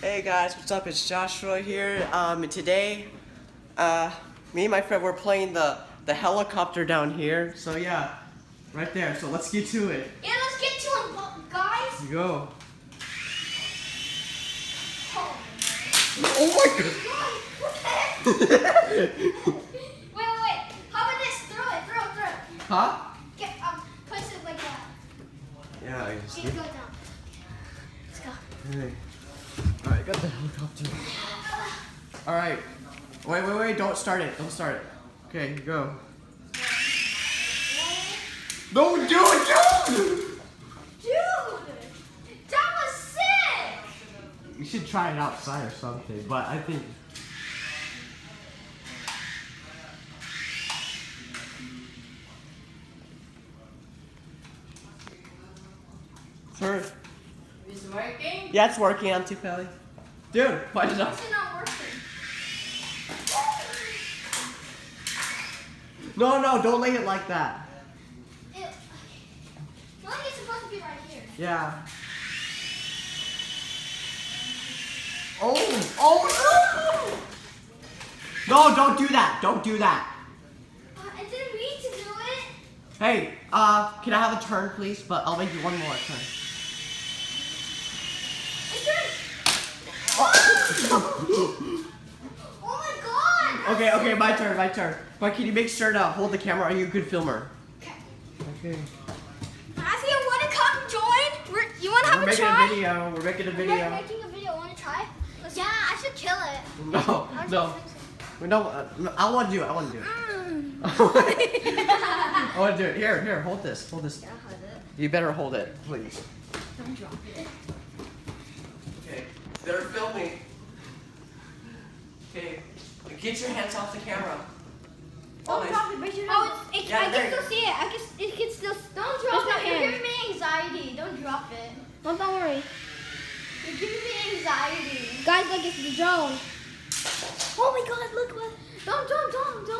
Hey guys, what's up? It's Joshua here. And today, me and my friend were playing the helicopter down here. So yeah, right there. So let's get to it. Yeah, let's get to it, guys. You go. Oh my god. What the heck? wait. How about this? Throw it. Huh? Get place it like that. Yeah, I just Get go down. Let's go. Hey. Alright, got the helicopter. Alright. Wait. Don't start it. Okay, go. Don't do it, Dude! That was sick! You should try it outside or something, but I think... Sure. Is it working? Yeah, it's working on Tupelli. Dude, why is Why is it not working? No, don't lay it like that. I feel like it's supposed to be right here. Yeah. Oh! No, don't do that. Don't do that. I didn't mean to do it. Hey, can I have a turn, please? But I'll make you one more turn. Oh my god! Okay, my turn. But can you make sure to hold the camera? Are you a good filmer? Okay. Matthew, wanna come join? You wanna have a try? We're making a We're video. making a video. Wanna try? Yeah, I should kill it. No. I want to do it. I want to do it. Here, hold this. Yeah, hold it. You better hold it, please. Don't drop it. Okay, they're filming. Okay, get your hands off the camera. Don't drop it, but you know. I can still see it. It can still. Don't drop it. You're giving me anxiety. Don't drop it. Well, don't worry. You're giving me anxiety. Guys, look, it's the drone. Oh my god, look what. Don't.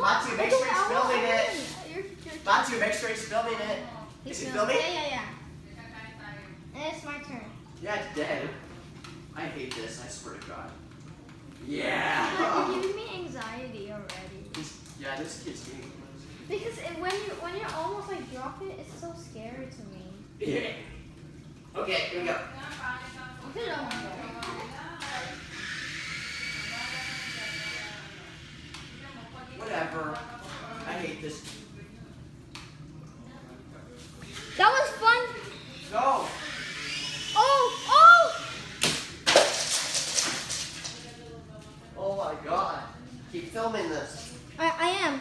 Matthew, make sure he's filming it. You're Matthew, make sure he's filming it. Is he filming? Yeah. And it's my turn. Yeah, it's dead. I hate this, I swear to God. You're Yeah. giving me anxiety already. Yeah, this kid's getting Because when you're almost like drop it, it's so scary to me. Yeah. Okay, here we go. Put it on my phone. Whatever. I hate this. That was fun. Go. Oh! Oh my God. Keep filming this. I am.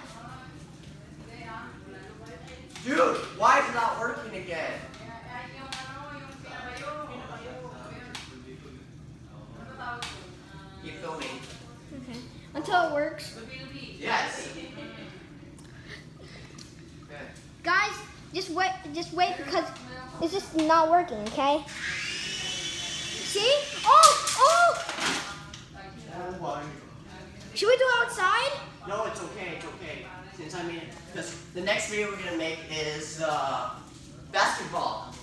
Dude, why is it not working again? Keep filming. Okay. Until it works. Yes. Okay. Guys, just wait because it's just not working, okay? See? Oh! Oh my. Should we do it outside? No, it's okay. Since I made it, because the next video we're gonna make is basketball.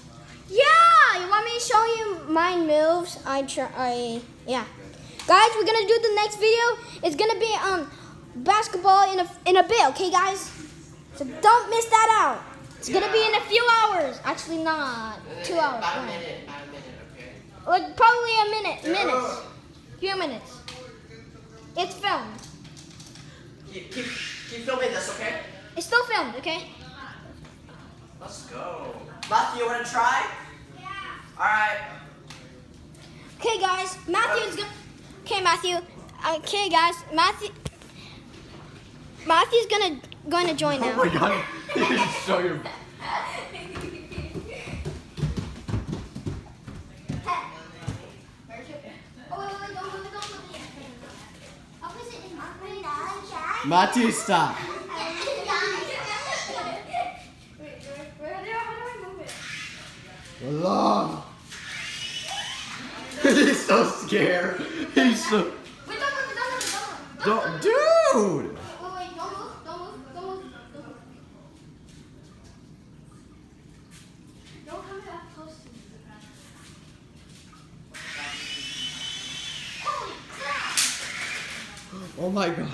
Yeah! You want me to show you my moves? Yeah. Guys, we're gonna do the next video. It's gonna be basketball in a bit, okay guys? So don't miss that out. It's gonna be in a few hours. Actually not 2 hours. About a no. minute, okay. Like probably a minutes. Few minutes. It's filmed. Keep filming this, okay? It's still filmed, okay? Let's go. Matthew, you wanna try? Yeah. Alright. Okay guys, Matthew's gonna. Okay, Matthew. Okay guys, Matthew's gonna join now. Oh my God. You can show your. Matthew, stop. How do I move it? Long. He's so scared. He's so. Wait, don't move it. Dude. Wait, don't move. Don't come that close to me. Oh my god.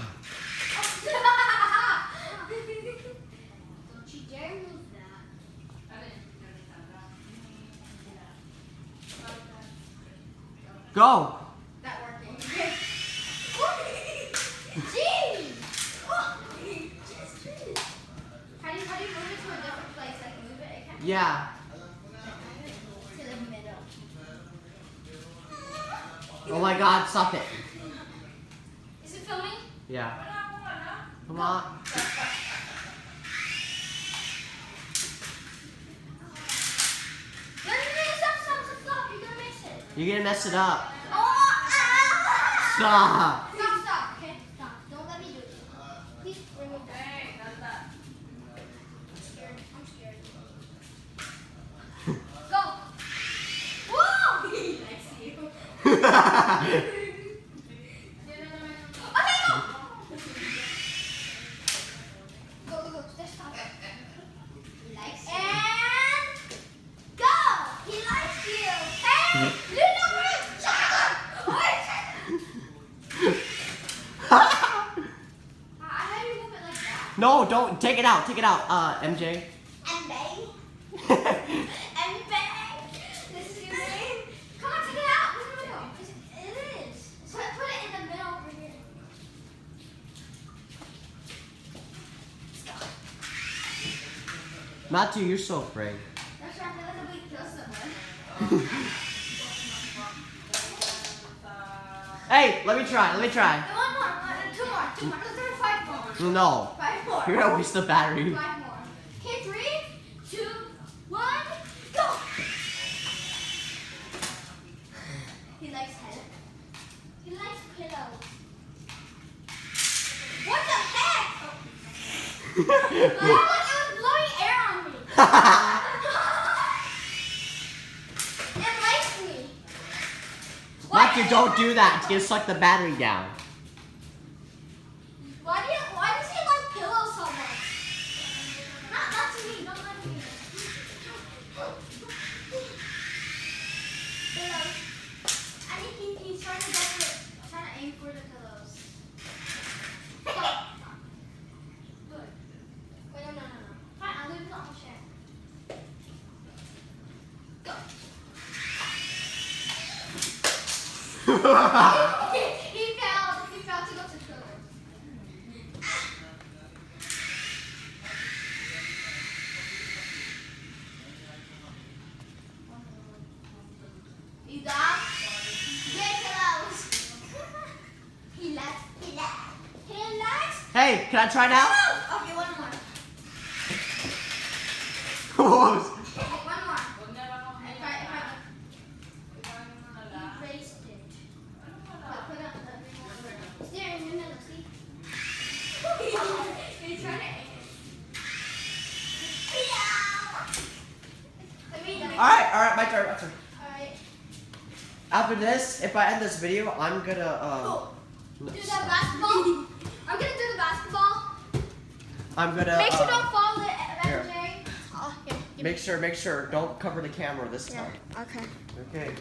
Don't you dare move that. Go. Not working. Jeez. How do you move it to a different place? Like move it? Yeah. To the middle. Oh my god, stop it. Is it filming? Yeah. Come on. Stop. You're gonna mix it. You're gonna mess it up. Oh, ah. Stop. Stop. Okay, stop. Don't let me do it. Please remove that. I'm scared. Go. Whoa! I see you. Okay, go. Go. Just stop. He likes you. And go. He likes you. Hey, you know what? Shut up. How do you move it like that? No, don't. Take it out. Take it out. MJ. And bang. And bang. This is your name. Come on, take it out. Where's the middle? It is. So put it in the middle over here. Stop. Matthew, you're so afraid. That's right. I feel like we kill someone. Hey, let me try. One more. Two more. Let's do 5 more. No. 5 more. You're gonna waste the battery. 5 more. Okay, 3, 2, 1, go! He likes head. He likes pillows. What the heck? It was blowing air on me. It likes me. Matthew, don't do that. It's gonna suck the battery down. Why does he like pillows so much? Not to me, don't let me. Pillows. I think he's trying to aim for the pillows. Stop. Good. Wait, no. Fine, I'll leave it on the chair. Go. He fell to go to the pillow. You got? Get pillows. He likes. Hey, can I try now? Okay, one more. Whoa. One more. If I erased it. Put up the there in the middle, see? He's trying to aim it. Alright, my turn. Alright. After this, if I end this video, I'm gonna, Do the basketball. I'm gonna do the basketball. I'm gonna, Make sure don't fall it, here. MJ. Oh, here. make sure, don't cover the camera this time. Okay. Okay.